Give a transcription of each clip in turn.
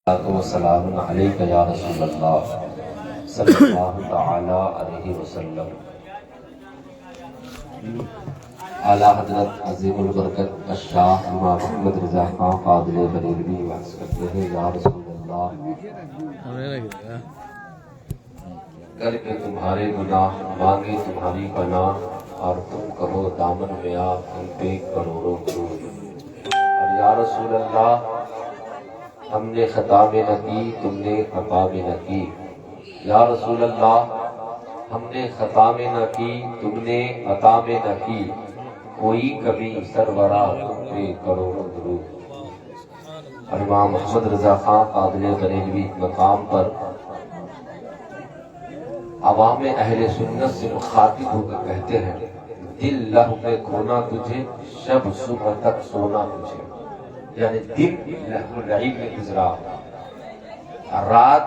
والسلام علیک یا رسول اللہ صلی اللہ تعالی علیہ وسلم۔ اعلیٰ حضرت عظیم البرکت الشاہ امام محمد رضا خان قادری بریلوی وعظ کرتے ہیں، یا رسول اللہ کر کے تمہارے گناہ مانگے تمہاری پناہ، اور تم کہو دامن میں آ ہم پہ کروڑوں درود۔ اور یا رسول اللہ ہم نے خطا میں نہ کی تم نے خطا میں نہ کی، یا رسول اللہ ہم نے خطا میں نہ کی تم نے عطا میں نہ کی، کوئی کبھی سرورا تم پہ کروڑوں درود۔ اور امام محمد رضا خان قادری بریلوی مقام پر عوام اہل سنت سے مخاطب ہو کر کہتے ہیں، دل لہو میں کھونا تجھے شب صبح تک سونا تجھے، یعنی دن لہو لعب میں گزرا، رات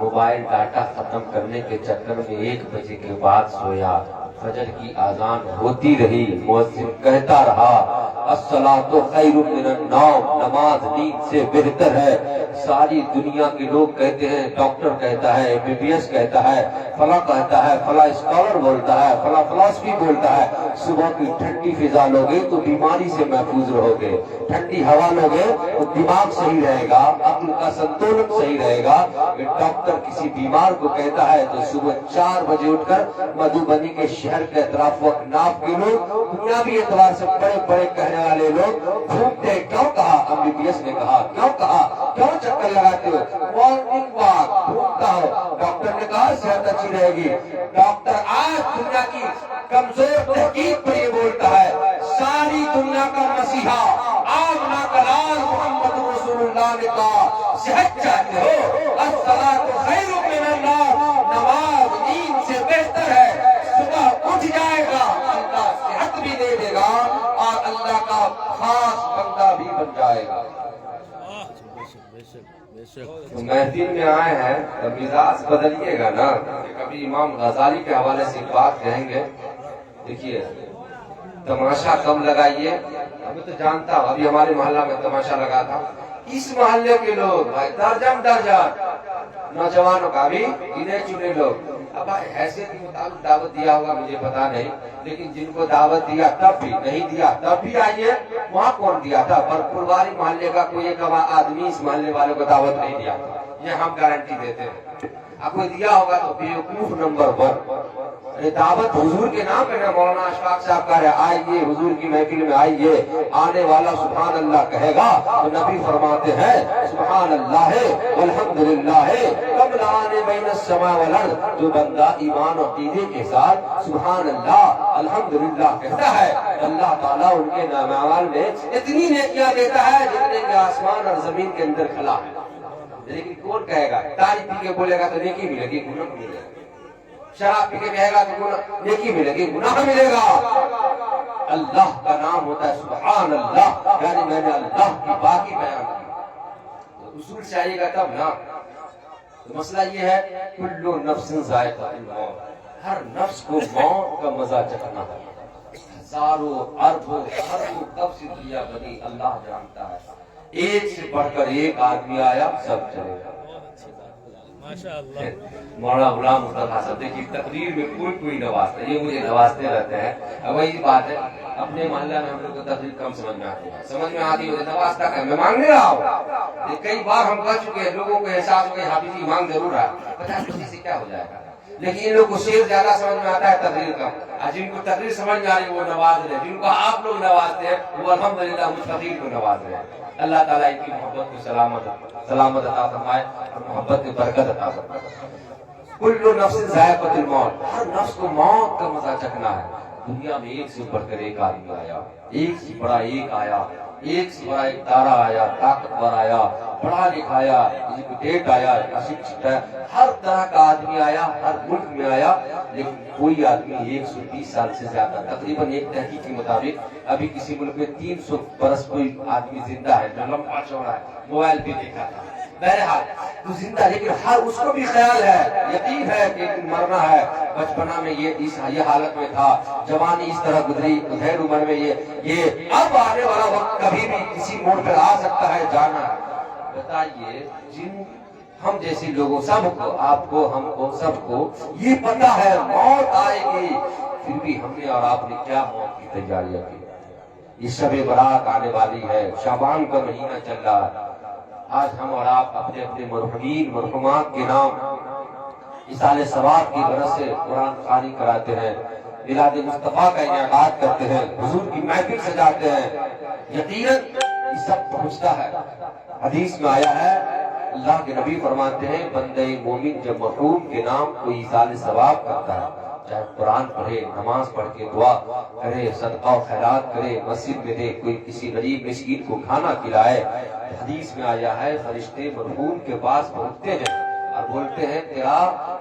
موبائل ڈاٹا ختم کرنے کے چکر میں 1 بجے کے بعد سویا، فجر کی اذان ہوتی رہی، مؤذن کہتا رہا الصلاۃ خیر من النوم، نماز نیند سے بہتر ہے۔ ساری دنیا کے لوگ کہتے ہیں، ڈاکٹر کہتا ہے، MBBS کہتا ہے، فلاں کہتا ہے، فلاں اسکالر بولتا ہے، فلاں فلسفی بولتا ہے، صبح کی ٹھنڈی فضا لوگے تو بیماری سے محفوظ رہو گے، ٹھنڈی ہوا لوگے تو دماغ صحیح رہے گا، عقل کا سنتولن صحیح رہے گا۔ ڈاکٹر کسی بیمار کو کہتا ہے تو صبح 4 بجے اٹھ کر مدھوبنی کے شہر کے اطراف و اکناف کے لوگ، دنیاوی اعتبار سے بڑے بڑے کہنے والے لوگ گھومتے، کیوں کہا MBBS نے کہا، کیوں کہا، کیوں چکر لگاتے ہو، مارننگ واک گھومتا ہو، ڈاکٹر نے کہا صحت اچھی رہے گی۔ ڈاکٹر آج دنیا کی کمزور تحقیق پر یہ بولتا ہے، ساری دنیا کا مسیحا آمنا کلال محمد رسول اللہ نے کہا صحت چاہتے ہو، الصلاۃ خیر من النوم، نماز نیند سے بہتر ہے۔ صبح اٹھ جائے گا اللہ صحت بھی دے دے گا اور اللہ کا خاص بندہ بھی بن جائے گا۔ تو محفل میں آئے ہیں تو مزاج بدلیے گا نا، کبھی امام غزالی کے حوالے سے بات کہیں گے، دیکھیے تماشا کم لگائیے، ابھی تو جانتا ہوں، ابھی ہمارے محلہ میں تماشا لگا تھا، اس محلے کے لوگ درجن نوجوانوں کا بھی گنے چنے لوگ، اب حیثیت کے مطابق دعوت دیا ہوگا مجھے پتا نہیں، لیکن جن کو دعوت دیا تب بھی نہیں دیا تب بھی آئیے، وہاں کون دیا تھا؟ پر پھلواری محلے کا کوئی ایک آدمی اس محلے والوں کو دعوت نہیں دیا، یہ ہم گارنٹی دیتے ہیں۔ اب کوئی دیا ہوگا تو بیوقوف نمبر 1۔ دعوت حضور کے نام پہ مولانا اشفاق صاحب کہہ رہے آئیے حضور کی محفل میں آئیے، آنے والا سبحان اللہ کہے گا تو نبی فرماتے ہیں سبحان اللہ والحمدللہ قبلان بین السماء والارض، جو بندہ ایمان و عقیدے کے ساتھ سبحان اللہ الحمدللہ کہتا ہے، اللہ تعالیٰ ان کے نام اعمال میں اتنی نیکیاں دیتا ہے جتنے کہ آسمان اور زمین کے اندر کھلا ہے۔ لیکن کون کہے گا؟ تاریخ پی کے بولے گا تو نیکی ملے گی، گناہ ملے گا، شراب پی کے کہے گا تو نیکی ملے گی، گناہ ملے گا۔ اللہ کا نام ہوتا ہے سبحان اللہ، یعنی میں نے اللہ کی باقی بیان کی، تو اصول سے آئیے گا تب نا۔ تو مسئلہ یہ ہے کل نفس ذائقہ الموت، ہر نفس کو موت کا مزہ چکھنا ہے۔ ہزاروں اربوں خربوں کب سے دنیا بنی اللہ جانتا ہے، ایک سے بڑھ کر ایک آدمی آیا سب چلے گا۔ مولانا غلام مصطفیٰ صاحب دیکھیے تقریر میں کوئی نوازتا ہے، یہ مجھے نوازتے رہتے ہیں، اب وہی بات ہے اپنے محلہ میں ہم لوگ کو تقریر کم سمجھ میں آتی ہے، سمجھ میں آتی ہے نوازتا ہے، میں مانگ نہیں رہا ہوں، یہ کئی بار ہم کہہ چکے ہیں، لوگوں کو احساس ہو کہ حافظ کی مانگ ضرور ہے، 50 سے کیا ہو جائے گا، لیکن ان لوگ کو شعر زیادہ سمجھ میں آتا ہے تقریر کم، جن کو تقریر سمجھ میں آ رہی ہے وہ نواز رہے، جن کو آپ لوگ نوازتے ہیں وہ الحمدللہ مجھ فقیر کو نواز رہے ہیں۔ اللہ تعالیٰ ان کی محبت کو سلامت عطا فرمائے اور محبت کی برکت عطا فرمائے۔ کل نفس ذائقۃ الموت، ہر نفس کو موت کا مزہ چکھنا ہے۔ دنیا میں ایک سے بڑھ کر ایک آدمی آیا، ایک سے بڑا ایک آیا، ایک سے بڑا ایک تارا آیا، طاقتور آیا، پڑھا لکھا آیا، ایجوکیٹڈ آیا، اشکشت ہے، ہر طرح کا آدمی آیا، ہر ملک میں آیا، لیکن کوئی آدمی 120 سال سے زیادہ، تقریباً ایک تحقیق کے مطابق ابھی کسی ملک میں 300 برس کوئی آدمی زندہ ہے جو لمبا چوڑا ہے، موبائل پہ دیکھا تھا، بہرحال تو زندہ، لیکن ہر اس کو بھی خیال ہے، یقین ہے کہ مرنا ہے، بچپنا میں یہ حالت میں تھا، جوانی اس طرح گزری، ادھیر عمر میں یہ اب آنے والا وقت کبھی بھی کسی موڑ پر آ سکتا ہے، جانا ہے۔ بتائیے جن ہم جیسے لوگوں سب کو، آپ کو، ہم کو، سب کو یہ پتا ہے موت آئے گی، پھر بھی ہم نے اور آپ نے کیا موت کی تیاریاں کی؟ یہ شب برات آنے والی ہے، شعبان کا مہینہ چل رہا ہے، آج ہم اور آپ اپنے اپنے مرحومین مرحومات کے نام ایصال ثواب کی غرض سے قرآن خوانی کراتے ہیں، میلاد مصطفیٰ کا انعقاد کرتے ہیں، حضور کی محفل سجاتے ہیں، یقیناً یہ سب پہنچتا ہے۔ حدیث میں آیا ہے، اللہ کے نبی فرماتے ہیں بندہ مومن جب مرحوم کے نام کوئی ایصال ثواب کرتا ہے، چاہے قرآن پڑھے، نماز پڑھ کے دعا کرے، صدقہ و خیرات کرے، مسجد میں دے، کوئی کسی غریب مسکین کو کھانا کھلائے، حدیث میں آیا ہے فرشتے مرحوم کے پاس پہنچتے ہیں اور بولتے ہیں تیرا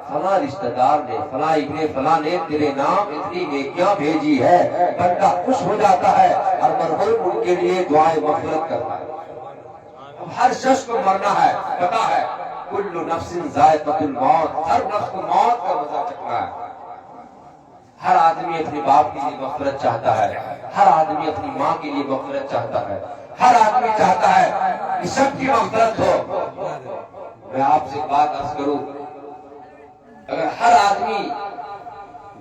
فلاں رشتہ دار نے، فلاں ابن فلاں نے تیرے نام اتنی نیکیاں بھیجی ہے، بندہ خوش ہو جاتا ہے اور مرحوم ان کے لیے دعائے مغفرت کرتا ہے۔ ہر شخص کو مرنا ہے، پتا ہے کل نفس ذائقۃ الموت، ہر نفس کو موت کا مزہ چکھنا ہے۔ ہر آدمی اپنے باپ کے لیے مغفرت چاہتا ہے، ہر آدمی اپنی ماں کے لیے مغفرت چاہتا ہے، ہر آدمی چاہتا ہے کہ سب کی مغفرت ہو۔ میں آپ سے بات عرض کروں، اگر ہر آدمی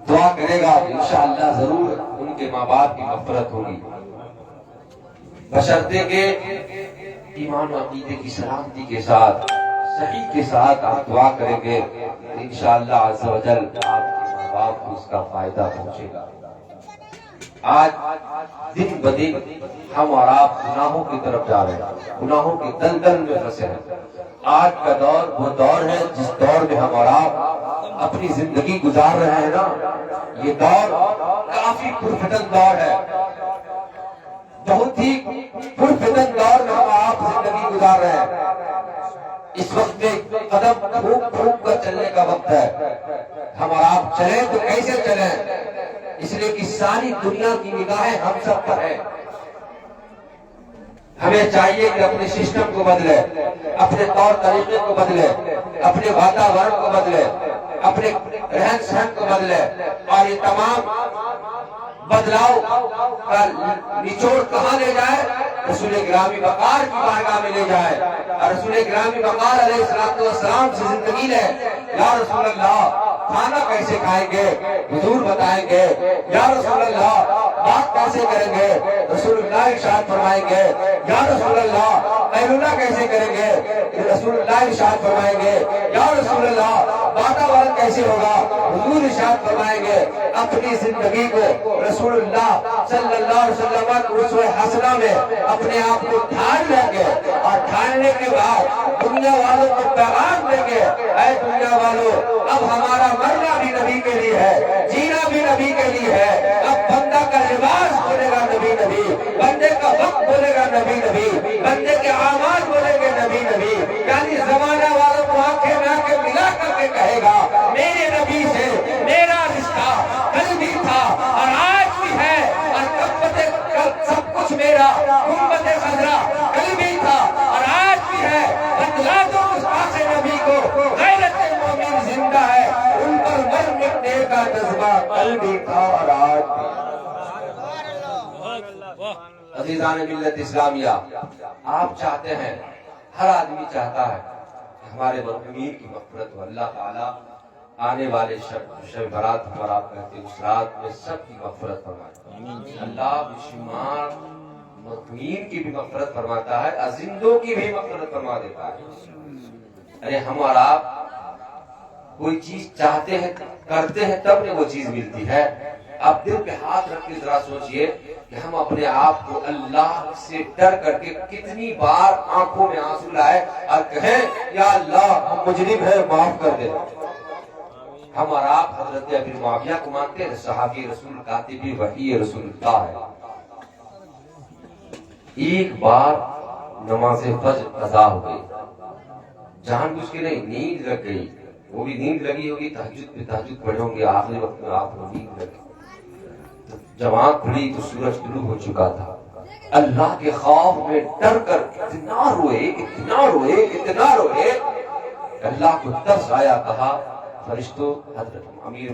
دعا کرے گا تو انشاءاللہ ضرور ان کے ماں باپ کی مغفرت ہوگی، بشرطے کہ ایمان و عقیدے کی سلامتی کے ساتھ، صحیح کے ساتھ آپ دعا کریں گے، انشاءاللہ عز و جل آپ کے ماں باپ کو اس کا فائدہ پہنچے گا۔ آج دن بدن ہم اور آپ گناہوں کی طرف جا رہے ہیں، گناہوں کے دلدل میں پھنسے ہیں۔ آج کا دور وہ دور ہے جس دور میں ہم اور آپ اپنی زندگی گزار رہے ہیں نا، یہ دور کافی پرفتن دور ہے، بہت ہی پرفتن دور میں ہم آپ زندگی گزار رہے ہیں۔ اس وقت میں قدم پھونک پھونک کر چلنے کا وقت ہے، ہم اور آپ چلیں تو کیسے چلیں؟ اس لیے کہ ساری دنیا کی نگاہیں ہم سب پر ہیں۔ ہمیں چاہیے کہ اپنے سسٹم کو بدلے، اپنے طور طریقے کو بدلے، اپنے واتاورن کو بدلے، اپنے رہن سہن کو بدلے، اور یہ تمام بدلاؤ کا نچوڑ کہاں لے جائے؟ رسول گرامی وقار کی بارگاہ میں لے جائے، اور رسول گرامی وقار علیہ السلام سے زندگی لے۔ یا رسول اللہ کھانا کیسے کھائیں گے؟ حضور بتائیں گے۔ یا رسول اللہ بات کیسے کریں گے؟ رسول اللہ ارشاد فرمائیں گے۔ یا رسول اللہ قیلولہ کیسے کریں گے؟ رسول اللہ ارشاد فرمائیں گے۔ یا رسول اللہ واتاورن کیسے ہوگا؟ حضور ارشاد فرمائیں گے۔ اپنی زندگی کو رسول اللہ صلی اللہ علیہ وسلم کی اسوہ حسنہ میں اپنے آپ کو ڈھال لیں گے، اور ڈھالنے کے بعد دنیا والوں کو پیغام دیں گے، اے دنیا والوں اب ہمارا مرنا بھی نبی کے لیے ہے، جینا بھی نبی کے لیے ہے۔ اب بندہ کا لباس بولے گا نبی نبی، بندے کا وقت بولے گا نبی نبی، بندے کے اعمال بولے گے نبی نبی، یعنی زمانہ والوں کو آنکھیں میں آنکھیں ملا کر کے کہے گا میرے نبی سے میرا رشتہ کل بھی تھا اور آج بھی ہے، اور سب کچھ میرا امت خضرا کل بھی تھا اور آج بھی ہے۔ بتلا دو گستاخ نبی کو غیرت مومن زندہ ہے، ان پر مر مٹنے کا جذبہ کل بھی تھا اور آج بھی۔ عزیزان ملت اسلامیہ، آپ چاہتے ہیں، ہر آدمی چاہتا ہے کہ ہمارے مرحومین کی مغفرت ہو۔ اللہ تعالیٰ آنے والے شب برات ہم اور آپ کہتے ہیں اس رات میں سب کی مغفرت فرمائے۔ اللہ بشمار مرحومین کی بھی مغفرت فرماتا ہے، زندوں کی بھی مغفرت فرما دیتا ہے۔ ارے ہم اور آپ کوئی چیز چاہتے ہیں، کرتے ہیں، تب نے وہ چیز ملتی ہے۔ آپ دل پہ ہاتھ رکھ کے ذرا سوچئے کہ ہم اپنے آپ کو اللہ سے ڈر کر کے کتنی بار آنکھوں میں آنسو لائے اور کہیں یا اللہ ہم مجرم ہیں، معاف کر دے۔ ہم اور آپ حضرت ابی معاویہ کو مانتے ہیں، صحابی رسول کاتب وحی رسول اللہ ہے۔ ایک بار نماز فجر قضا ہو گئی، جان بوجھ کے نہیں، نیند لگ گئی، وہ بھی نیند لگی ہوگی، تہجد پہ تہجد پڑھے ہوں گے، آخری وقت میں آپ کو نیند لگی، جب آنکھ کھلی تو سورج طلوع ہو چکا تھا۔ اللہ کے خوف میں ڈر کر اتنا روئے، اتنا روئے، اتنا روئے، اللہ کو ترس آیا، کہا فرشتوں حضرت امیر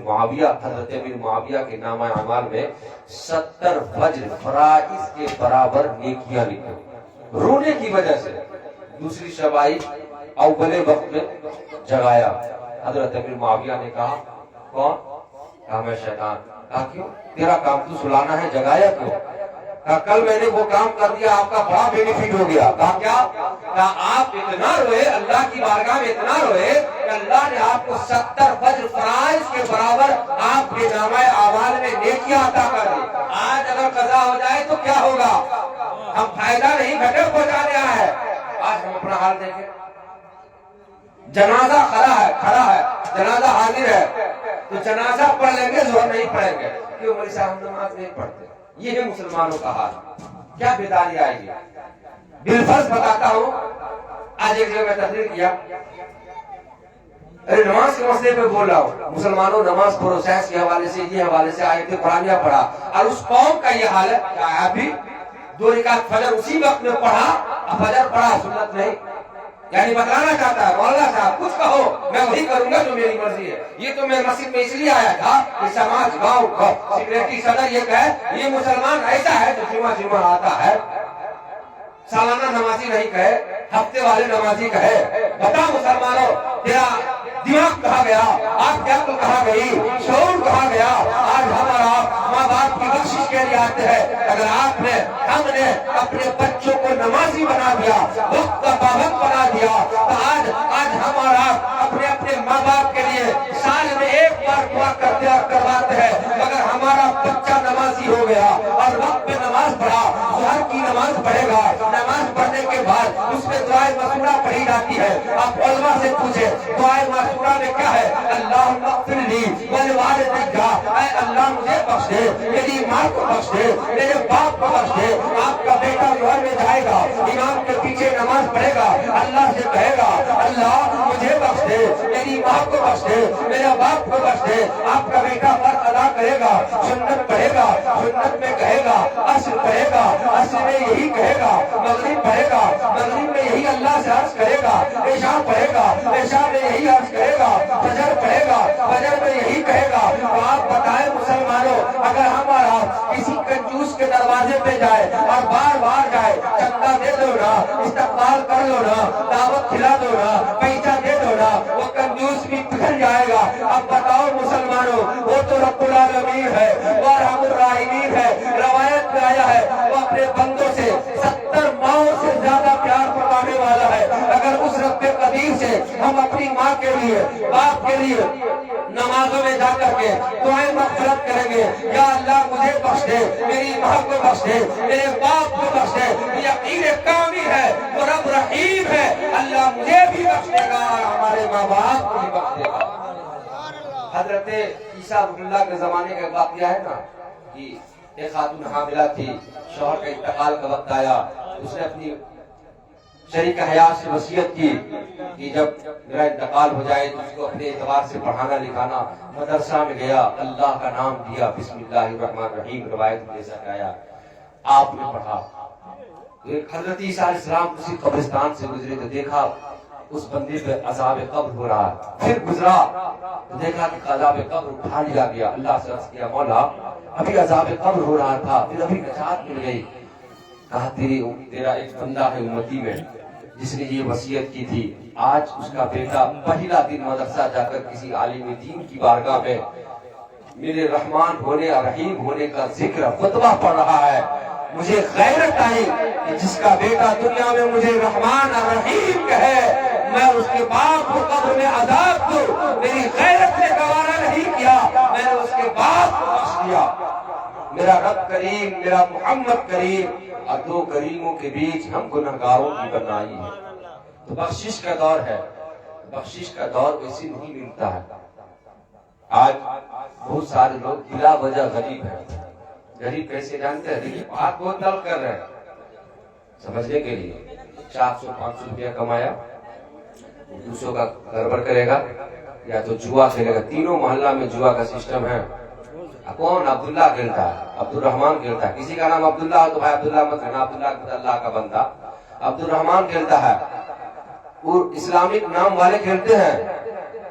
معاویہ کے نامہ اعمال میں 70 فجر فرائض کے برابر نیکیاں لکھو۔ رونے کی وجہ سے دوسری شب آئی، اولے وقت میں جگایا۔ حضرت امیر معاویہ نے کہا کون؟ کہا میں شیطان۔ کہا کیوں؟ تیرا کام تو سلانا ہے، جگایا کیوں؟ کہا کل میں نے وہ کام کر دیا، آپ کا بڑا بینیفٹ ہو گیا۔ کہا کیا؟ کہا آپ اتنا روئے، اللہ کی بارگاہ میں اتنا روئے کہ اللہ نے آپ کو 70 فجر فرائض کے برابر آپ کے نامہ اعمال میں نیکیاں عطا کر دی۔ آج اگر قضا ہو جائے تو کیا ہوگا؟ ہم فائدہ نہیں گھٹے پہنچانے آئے ہیں۔ آج ہم اپنا حال دیکھیں، جنازہ کھڑا ہے، جنازہ حاضر ہے، تو جنازہ پڑھ لیں گے، ظہر نہیں پڑھیں گے، کیوں؟ مولوی صاحب ہم نماز نہیں پڑھتے۔ یہ ہے مسلمانوں کا حال۔ کیا بیداری آئے گی؟ بالفرض بتاتا ہوں، آج ایک جگہ میں تقریر کیا، نماز کے مسئلے پہ بول رہا ہوں، مسلمانوں نماز پروسیس کے حوالے سے، یہ حوالے سے آیت قرآنیہ پڑھا، اور اس قوم کا یہ حال ہے کہ آپ بھی 2 رکعت فجر اسی وقت میں پڑھا، فجر پڑھا، سنت نہیں۔ یعنی بتلانا چاہتا ہے مولانا صاحب کچھ کہو، میں وہی کروں گا جو میری مرضی ہے۔ یہ تو میں مسجد میں اس لیے آیا تھا کہ سماج گاؤں سیکریٹری صدر یہ کہے یہ مسلمان ایسا ہے جو جمعہ آتا ہے، سالانہ نمازی نہیں کہے، ہفتے والے نمازی کہے۔ بتا مسلمانوں، تیرا دماغ کہاں گیا؟ آپ کی عقل کہاں گئی؟ شعور کہاں گیا؟ آج ہمارا ماں باپ کی بخشش کے لیے آتے ہیں، اگر ہم نے اپنے بچوں کو نمازی بنا دیا، وقت کا پابند بنا دیا، تو آج ہمارا اپنے ماں باپ کے لیے سال میں ایک بار دعا کرواتے ہیں، مگر ہمارا بچہ نمازی ہو گیا اور وقت پہ نماز پڑھا، ظہر کی نماز پڑھے گا، نماز پڑھنے کے بعد اس میں دعائے مشورہ پڑھی جاتی ہے۔ آپ علماء سے پوچھیں دعائے مشورہ میں کیا ہے؟ اللہم اغفر لی ولوالدیک، اے اللہ مجھے بخش دے، میری ماں کو بخش دے، میرے باپ کو بخش دے۔ آپ کا بیٹا ظہر میں جائے گا، امام کے پیچھے نماز پڑھے گا، اللہ سے کہے گا اللہ مجھے بخش دے، میری ماں کو بخش دے، میرے باپ کو بخش دے۔ آپ کا بیٹا فرض ادا کرے گا، سنت پڑھے گا، سنت میں کہے گا، عصر پڑھے گا، عصر میں یہی کہے گا، مغرب پڑھے گا، مغرب میں یہی اللہ سے عرض کرے گا، عشاء پڑھے گا، عشاء میں یہی عرض کرے گا، فجر پڑھے گا، فجر میں یہی کہے گا۔ تو آپ بتائیں مسلمانوں، اگر ہمارا کسی کنجوس کے دروازے پہ جائے اور بار بار جائے، چندہ دے دو نا، استقبال کر لو نا، دعوت کھلا دو نا، پیسہ دے دو نا، وہ کنجوس بھی پگھل جائے گا۔ اب بتاؤ مسلمانوں، وہ تو رب العالمین ہے، وہ ارحم الراحمین ہے، روایت میں آیا ہے وہ اپنے بندوں سے 70 ماؤں سے زیادہ پیار فرمانے والا ہے۔ اگر اس رب قدیر سے ہم اپنی ماں کے لیے، باپ کے لیے نمازوں میں جا کر کے دعائیں مغفرت کریں گے، یا اللہ مجھے بخش دے، میری ماں کو بخش دے، میرے باپ کو بخش دے، یقین کامل ہے وہ رب رحیم ہے، اللہ مجھے بھی بخش دے گا اور ہمارے ماں باپ کو بھی بخش دے گا۔ حضرت عیسیٰ رحمہ اللہ کے زمانے کا واقعہ ہے نا کہ ایک خاتون حاملہ تھی، شوہر کا انتقال کا وقت آیا، اس نے اپنی شریک حیات سے وصیت کی کہ جب میرا انتقال ہو جائے تو اس کو اپنے اعتبار سے پڑھانا لکھانا۔ مدرسہ میں گیا، اللہ کا نام دیا، بسم اللہ الرحمن الرحیم، روایت میں جیسا کہ آیا آپ نے پڑھا۔ حضرت عیسیٰ علیہ السلام اسی قبرستان سے گزرے تو دیکھا اس بندے پہ عذاب قبر ہو رہا ہے، پھر گزرا تو دیکھا کہ عذاب قبر اٹھا لیا گیا۔ اللہ سے عرض کیا مولا ابھی عذاب قبر ہو رہا تھا، پھر ابھی نجات مل گئی۔ کہا تیرا ایک بندہ ہے امتی میں جس نے یہ وصیت کی تھی، آج اس کا بیٹا پہلا دن مدرسہ جا کر کسی عالم دین کی بارگاہ میں میرے رحمان ہونے اور رحیم ہونے کا ذکر خطبہ پڑھ رہا ہے۔ مجھے غیرت آئی کہ جس کا بیٹا دنیا میں مجھے رحمان اور رحیم کہے، میں اس کے باپ کو قبر میں عذاب دوں، میری غیرت نے گوارا نہیں کیا، میں نے اس کے باپ کو بخش دیا۔ میرا رب کریم، میرا محمد کریم، اور دو کریموں کے بیچ ہم گنہگاروں کی بنائی ہے۔ تو بخشش کا دور ہے، بخشش کا دور ویسے نہیں ملتا ہے۔ آج بہت سارے لوگ بلا وجہ غریب ہیں۔ غریب کیسے جانتے ہیں؟ دیکھیے بات بہت دل کر رہے ہیں سمجھنے کے لیے۔ 400-500 روپیہ کمایا، دوسروں کا گڑبڑ کرے گا یا تو جوا کھیلے گا۔ تینوں محلہ میں جوا کا سسٹم ہے۔ کون؟ عبداللہ کھیلتا ہے، عبد الرحمان کھیلتا ہے۔ کسی کا نام عبداللہ ہو تو بھائی عبداللہ مت کہنا، عبداللہ اللہ کا بندہ۔ عبد الرحمان کھیلتا ہے اور اسلامک نام والے کھیلتے ہیں۔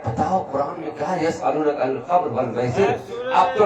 بتاؤ قرآن میں کہا یسألونک عن الخمر والمیسر، آپ تو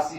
80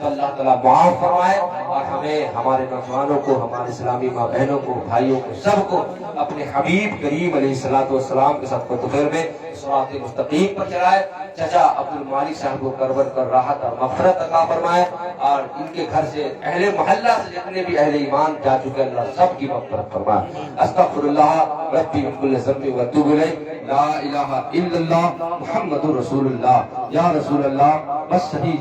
تو اللہ تعالیٰ معاف فرمائے اور ہمیں، ہمارے نوجوانوں کو، ہمارے اسلامی ماں بہنوں کو، بھائیوں کو، سب کو اپنے حبیب کریم علیہ السلام کے ساتھ خیر میں صراط مستقیم پر چلائے۔ چچا عبد المالک صاحب کو کربر کر راحت اور مغفرت عطا فرمائے، اور ان کے گھر سے اہل محلہ سے جتنے بھی اہل ایمان جا چکے اللہ سب کی مغفرت فرمائے۔ استغفر اللہ ربی من کل ذنب واتوب الیہ، لا الہ الا اللہ محمد رسول اللہ، یا رسول اللہ بس صحیح